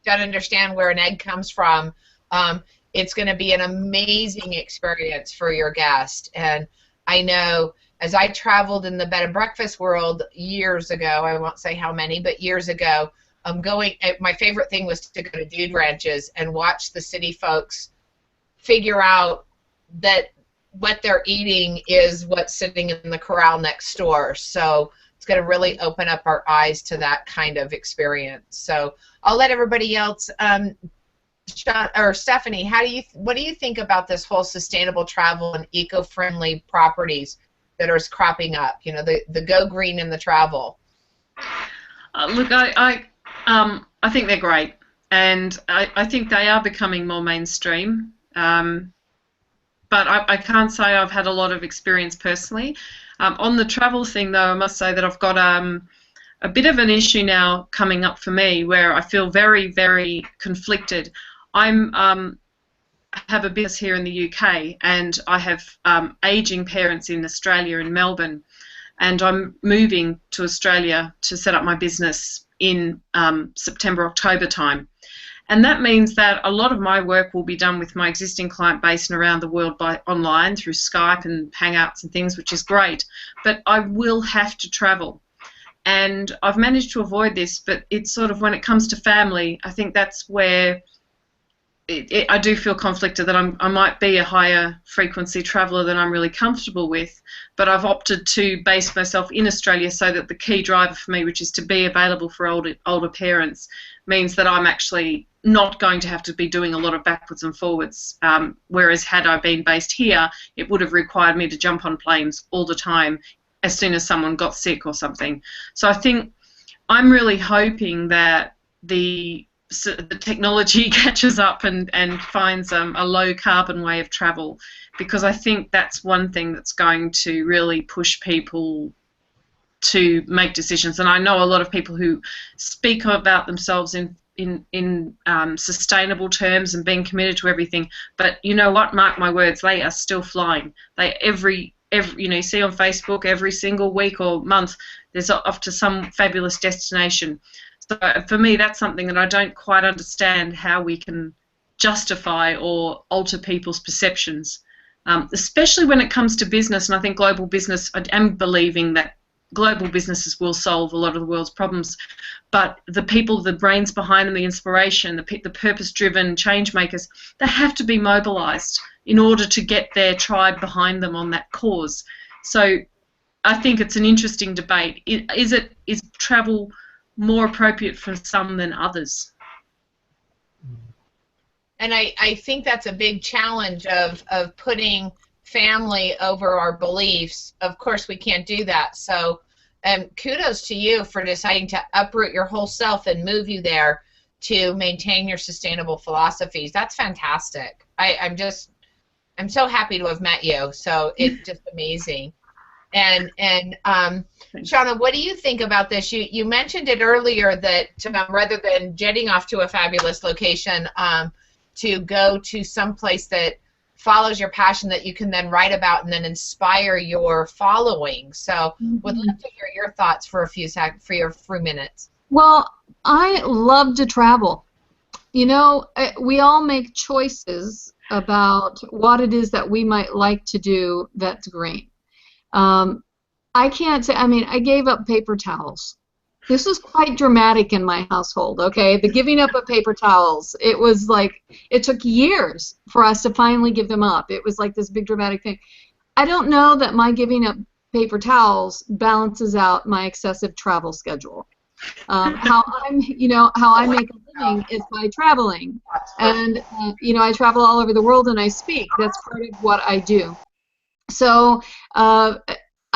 don't understand where an egg comes from. It's going to be an amazing experience for your guest. And I know, as I traveled in the bed and breakfast world years ago, I won't say how many, but years ago, my favorite thing was to go to dude ranches and watch the city folks figure out that what they're eating is what's sitting in the corral next door. So it's going to really open up our eyes to that kind of experience. So I'll let everybody else. Stephanie, what do you think about this whole sustainable travel and eco-friendly properties that are cropping up? The go green in the travel. Look, I think they're great, and I think they are becoming more mainstream. But I can't say I've had a lot of experience personally. On the travel thing, though, I must say that I've got a bit of an issue now coming up for me, where I feel very, very conflicted. I have a business here in the UK, and I have aging parents in Australia, in Melbourne, and I'm moving to Australia to set up my business in September, October time. And that means that a lot of my work will be done with my existing client base and around the world by online through Skype and Hangouts and things, which is great. But I will have to travel. And I've managed to avoid this, but it's sort of when it comes to family, I think that's where I do feel conflicted that I might be a higher frequency traveller than I'm really comfortable with, but I've opted to base myself in Australia so that the key driver for me, which is to be available for older parents, means that I'm actually not going to have to be doing a lot of backwards and forwards, whereas had I been based here, it would have required me to jump on planes all the time as soon as someone got sick or something. So I think I'm really hoping that the technology catches up and finds a low carbon way of travel, because I think that's one thing that's going to really push people to make decisions. And I know a lot of people who speak about themselves in sustainable terms and being committed to everything, but you know what, mark my words, they are still flying. They every you know, you see on Facebook every single week or month there's off to some fabulous destination. So for me, that's something that I don't quite understand how we can justify or alter people's perceptions, especially when it comes to business. And I think global business, I am believing that global businesses will solve a lot of the world's problems, but the people, the brains behind them, the inspiration, the purpose-driven change makers, they have to be mobilised in order to get their tribe behind them on that cause. So I think it's an interesting debate. Is travel more appropriate for some than others? And I think that's a big challenge of putting family over our beliefs. Of course, we can't do that. So kudos to you for deciding to uproot your whole self and move you there to maintain your sustainable philosophies. That's fantastic. I'm so happy to have met you. So it's just amazing. And Shawna, what do you think about this? You mentioned it earlier that rather than jetting off to a fabulous location, to go to some place that follows your passion that you can then write about and then inspire your following. So would love to hear your thoughts for a few minutes. Well, I love to travel. You know, we all make choices about what it is that we might like to do that's green. I can't say, I mean, I gave up paper towels. This was quite dramatic in my household, okay? The giving up of paper towels, it was like, it took years for us to finally give them up. It was like this big dramatic thing. I don't know that my giving up paper towels balances out my excessive travel schedule. How I make a living is by traveling. And, you know, I travel all over the world and I speak. That's part of what I do. So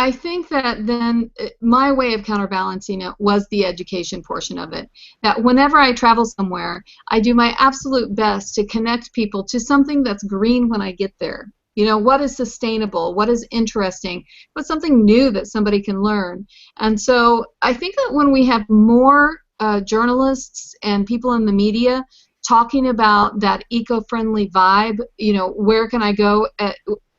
I think that then my way of counterbalancing it was the education portion of it. That whenever I travel somewhere, I do my absolute best to connect people to something that's green when I get there. You know, what is sustainable, what is interesting, what's something new that somebody can learn. And so I think that when we have more journalists and people in the media talking about that eco-friendly vibe, you know, where can I go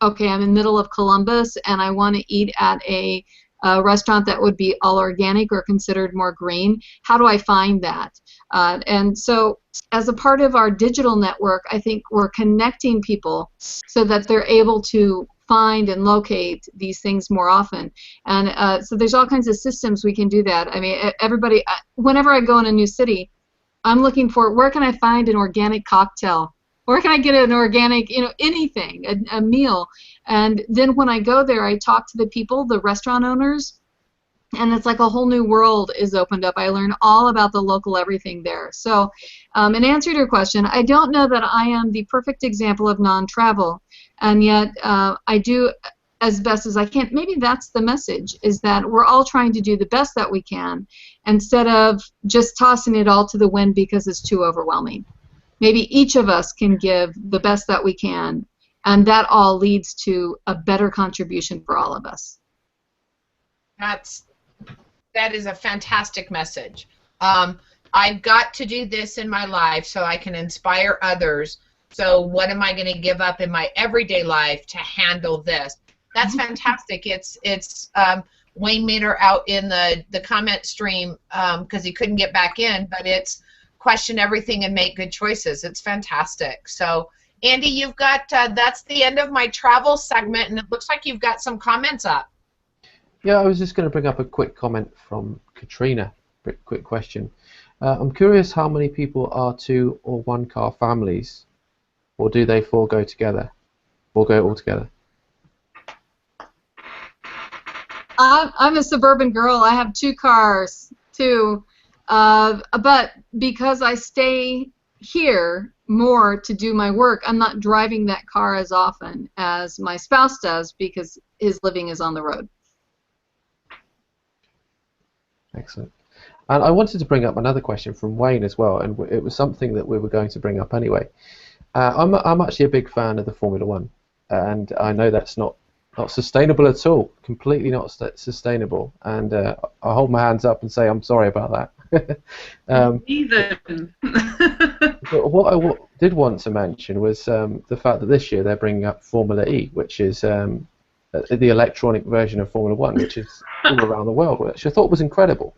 okay, I'm in the middle of Columbus and I want to eat at a restaurant that would be all organic or considered more green. How do I find that? And so as a part of our digital network, I think we're connecting people so that they're able to find and locate these things more often. And so there's all kinds of systems we can do that. I mean, everybody, whenever I go in a new city, I'm looking for where can I find an organic cocktail? Where can I get an organic, you know, anything, a meal? And then when I go there, I talk to the people, the restaurant owners, and it's like a whole new world is opened up. I learn all about the local everything there. So in answer to your question, I don't know that I am the perfect example of non-travel, and yet I do as best as I can. Maybe that's the message, is that we're all trying to do the best that we can instead of just tossing it all to the wind because it's too overwhelming. Maybe each of us can give the best that we can, and that all leads to a better contribution for all of us. That is a fantastic message. I've got to do this in my life so I can inspire others. So what am I going to give up in my everyday life to handle this? That's fantastic. It's Wayne Maynard out in the comment stream because he couldn't get back in, but it's question everything and make good choices. It's fantastic. So, Andy, you've got, that's the end of my travel segment, and it looks like you've got some comments up. Yeah, I was just going to bring up a quick comment from Katrina. Quick question. I'm curious how many people are 2 or 1 car families, or do they go together, or go all together? I'm a suburban girl. I have 2 cars too, but because I stay here more to do my work, I'm not driving that car as often as my spouse does because his living is on the road. Excellent. And I wanted to bring up another question from Wayne as well, and it was something that we were going to bring up anyway. I'm actually a big fan of the Formula One, and I know that's not sustainable at all, completely not sustainable, and I hold my hands up and say I'm sorry about that. Even. But what I did want to mention was the fact that this year they're bringing up Formula E, which is the electronic version of Formula One, which is all around the world, which I thought was incredible.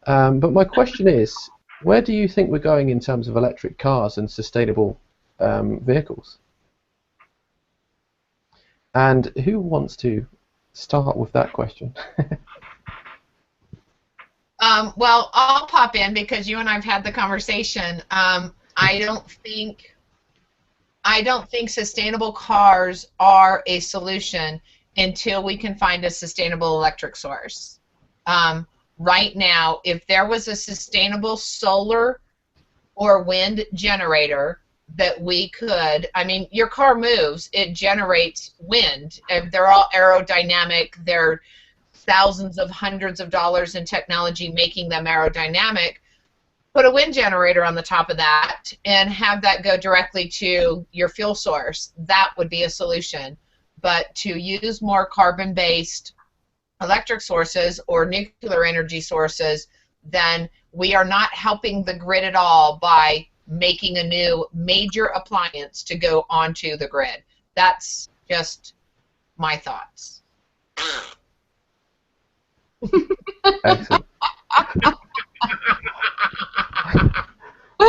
But my question is, where do you think we're going in terms of electric cars and sustainable vehicles? And who wants to start with that question? Well, I'll pop in because you and I've had the conversation. I don't think sustainable cars are a solution until we can find a sustainable electric source. Right now, if there was a sustainable solar or wind generator that we could, I mean, your car moves, it generates wind. They're all aerodynamic. They're thousands of hundreds of dollars in technology making them aerodynamic. Put a wind generator on the top of that and have that go directly to your fuel source. That would be a solution. But to use more carbon-based electric sources or nuclear energy sources, then we are not helping the grid at all by making a new major appliance to go onto the grid. That's just my thoughts. Excellent.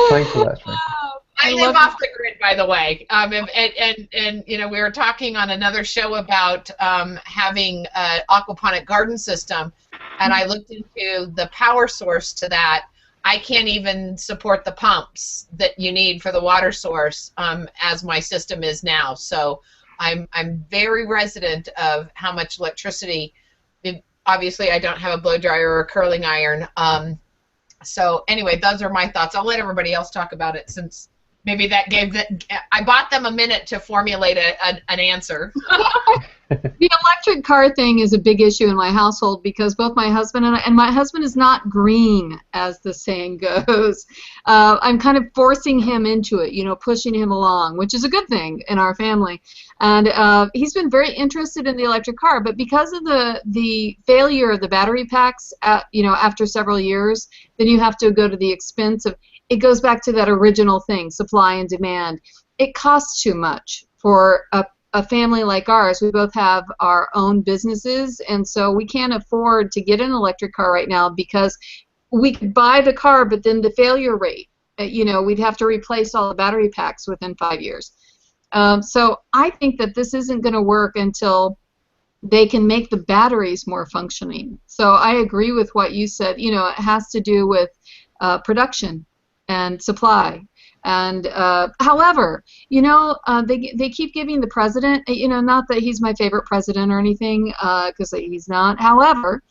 Thanks for that, Shawna. I live off the grid, by the way, and you know, we were talking on another show about having an aquaponic garden system, and I looked into the power source to that. I can't even support the pumps that you need for the water source as my system is now. So I'm very resident of how much electricity. Obviously, I don't have a blow dryer or a curling iron. So anyway, those are my thoughts. I'll let everybody else talk about it since maybe that gave I bought them a minute to formulate an answer. The electric car thing is a big issue in my household because both my husband and my husband is not green, as the saying goes. I'm kind of forcing him into it, you know, pushing him along, which is a good thing in our family. And he's been very interested in the electric car, but because of the failure of the battery packs, you know, after several years, then you have to go to the expense of. It goes back to that original thing, supply and demand. It costs too much for a family like ours. We both have our own businesses, and so we can't afford to get an electric car right now because we could buy the car, but then the failure rate, you know, we'd have to replace all the battery packs within 5 years. So I think that this isn't going to work until they can make the batteries more functioning. So I agree with what you said. You know, it has to do with production and supply. And however, you know, they keep giving the president, you know, not that he's my favorite president or anything, because he's not. However,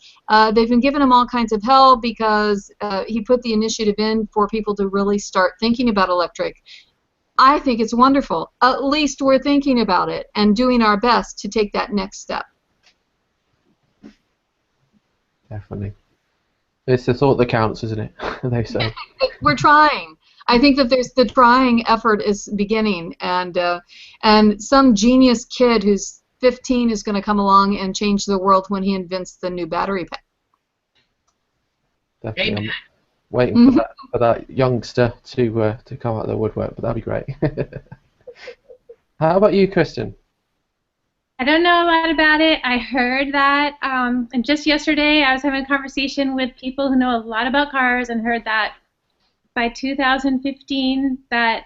they've been giving him all kinds of help because he put the initiative in for people to really start thinking about electric. I think it's wonderful. At least we're thinking about it and doing our best to take that next step. Definitely. It's the thought that counts, isn't it? They say. We're trying. I think that there's the trying effort is beginning, and some genius kid who's 15 is going to come along and change the world when he invents the new battery pack. Definitely. I'm waiting for that youngster to come out of the woodwork, but that'd be great. How about you, Kristen? I don't know a lot about it. I heard that, and just yesterday I was having a conversation with people who know a lot about cars and heard that by 2015 that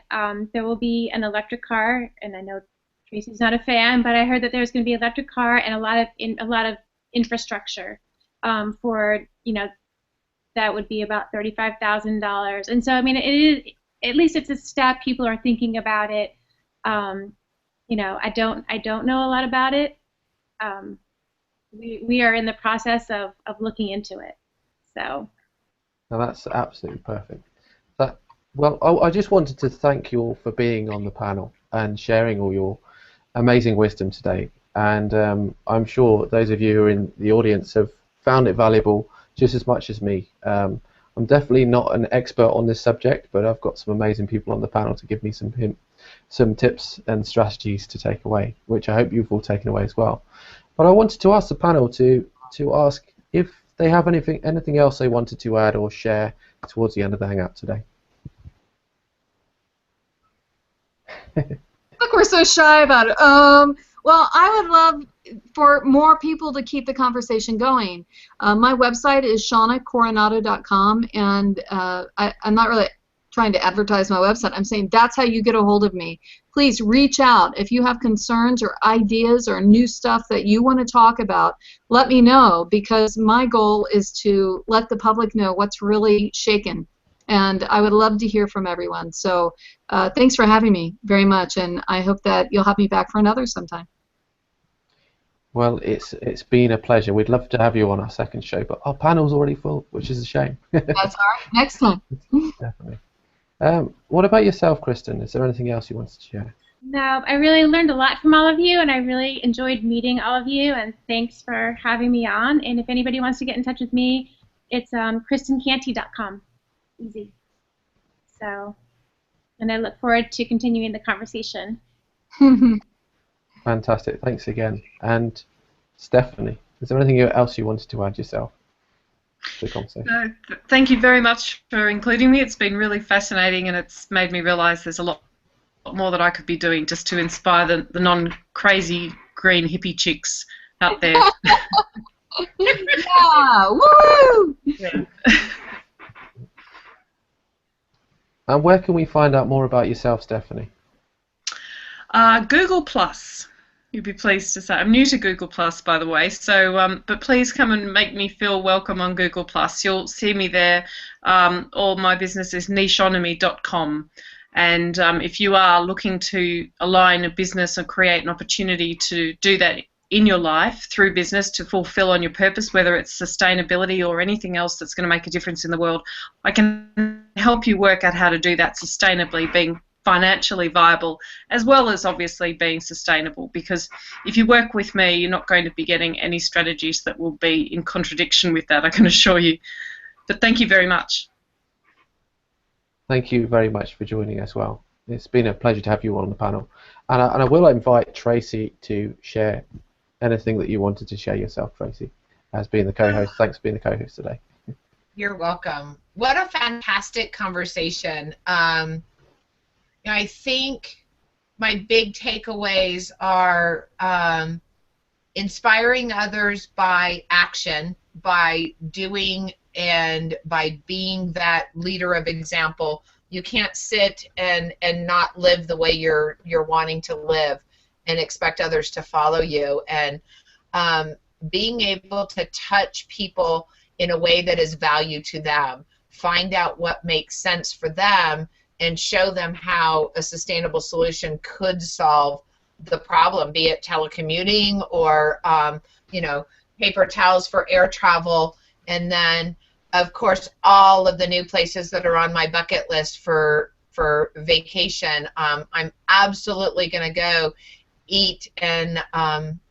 there will be an electric car, and I know Tracy's not a fan, but I heard that there's going to be an electric car and a lot of infrastructure for, that would be about $35,000. And so, I mean, it is, at least it's a step. People are thinking about it. I don't know a lot about it. We are in the process of looking into it. So. Now that's absolutely perfect. Well, I just wanted to thank you all for being on the panel and sharing all your amazing wisdom today. And I'm sure those of you who are in the audience have found it valuable just as much as me. I'm definitely not an expert on this subject, but I've got some amazing people on the panel to give me some tips and strategies to take away, which I hope you've all taken away as well. But I wanted to ask the panel to ask if they have anything else they wanted to add or share towards the end of the Hangout today. Look, we're so shy about it. Well, I would love for more people to keep the conversation going. My website is shawnacoronado.com, and I'm not really trying to advertise my website. I'm saying that's how you get a hold of me. Please reach out. If you have concerns or ideas or new stuff that you want to talk about, let me know, because my goal is to let the public know what's really shaken. And I would love to hear from everyone. So thanks for having me very much, and I hope that you'll have me back for another sometime. Well, it's been a pleasure. We'd love to have you on our second show, but our panel's already full, which is a shame. That's all right. Next time. Definitely. What about yourself, Kristen? Is there anything else you wanted to share? No, I really learned a lot from all of you, and I really enjoyed meeting all of you, and thanks for having me on. And if anybody wants to get in touch with me, it's KristenCandee.com. Easy. So, and I look forward to continuing the conversation. Fantastic. Thanks again. And Stephanie, is there anything else you wanted to add yourself to the conversation? No, thank you very much for including me. It's been really fascinating, and it's made me realise there's a lot more that I could be doing just to inspire the non-crazy green hippie chicks out there. Yeah, woo! Yeah. And where can we find out more about yourself, Stephanie? Google Plus. You'd be pleased to say. I'm new to Google Plus, by the way. So, but please come and make me feel welcome on Google Plus. You'll see me there. All my business is nicheonomy.com. And if you are looking to align a business or create an opportunity to do that in your life through business to fulfill on your purpose, whether it's sustainability or anything else that's going to make a difference in the world, I can help you work out how to do that sustainably, being financially viable, as well as obviously being sustainable. Because if you work with me, you're not going to be getting any strategies that will be in contradiction with that, I can assure you. But thank you very much. Thank you very much for joining as well. It's been a pleasure to have you on the panel. And I will invite Tracy to share anything that you wanted to share yourself, Tracy, as being the co-host. Thanks for being the co-host today. You're welcome. What a fantastic conversation. I think my big takeaways are inspiring others by action, by doing, and by being that leader of example. You can't sit and not live the way you're wanting to live and expect others to follow you. And being able to touch people in a way that is value to them, find out what makes sense for them, and show them how a sustainable solution could solve the problem, be it telecommuting or paper towels for air travel. And then, of course, all of the new places that are on my bucket list for vacation. I'm absolutely going to go eat in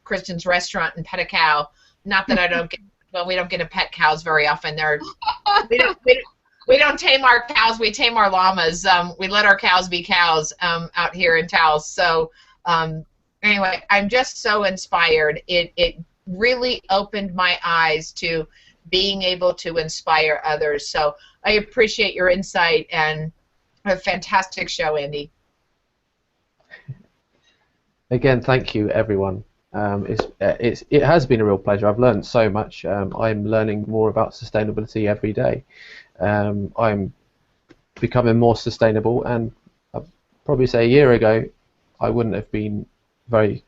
Kristen's restaurant in Pet-A-Cow. Not that I don't get, well, we don't get to pet cows very often. We don't tame our cows. We tame our llamas. We let our cows be cows out here in Taos. So anyway, I'm just so inspired. It really opened my eyes to being able to inspire others. So I appreciate your insight, and a fantastic show, Andy. Again, thank you, everyone. It has been a real pleasure. I've learned so much. I'm learning more about sustainability every day. I'm becoming more sustainable, and I'd probably say a year ago I wouldn't have been very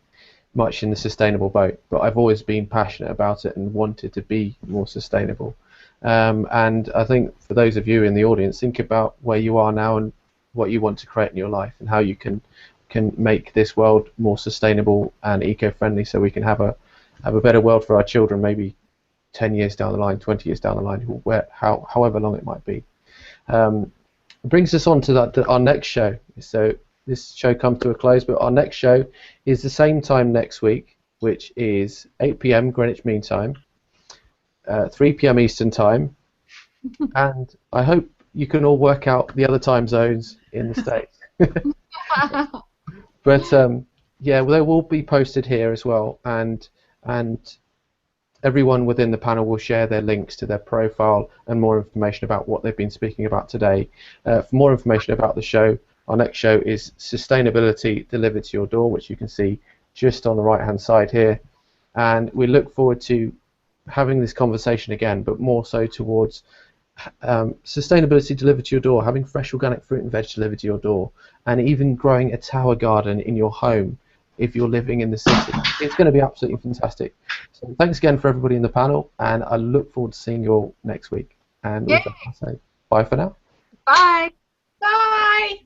much in the sustainable boat, but I've always been passionate about it and wanted to be more sustainable. And I think for those of you in the audience, think about where you are now and what you want to create in your life, and how you can make this world more sustainable and eco-friendly, so we can have a better world for our children, maybe 10 years down the line, 20 years down the line, however long it might be. It brings us on to our next show. So this show comes to a close, but our next show is the same time next week, which is 8 p.m. Greenwich Mean Time, 3 p.m. Eastern Time, and I hope you can all work out the other time zones in the States. But yeah, they will be posted here as well, and everyone within the panel will share their links to their profile and more information about what they've been speaking about today. For more information about the show, our next show is Sustainability Delivered to Your Door, which you can see just on the right-hand side here. And we look forward to having this conversation again, but more so towards sustainability delivered to your door, having fresh organic fruit and veg delivered to your door, and even growing a tower garden in your home if you're living in the city. It's going to be absolutely fantastic. So thanks again for everybody in the panel, and I look forward to seeing you all next week. And with that, I'll say bye for now. Bye. Bye.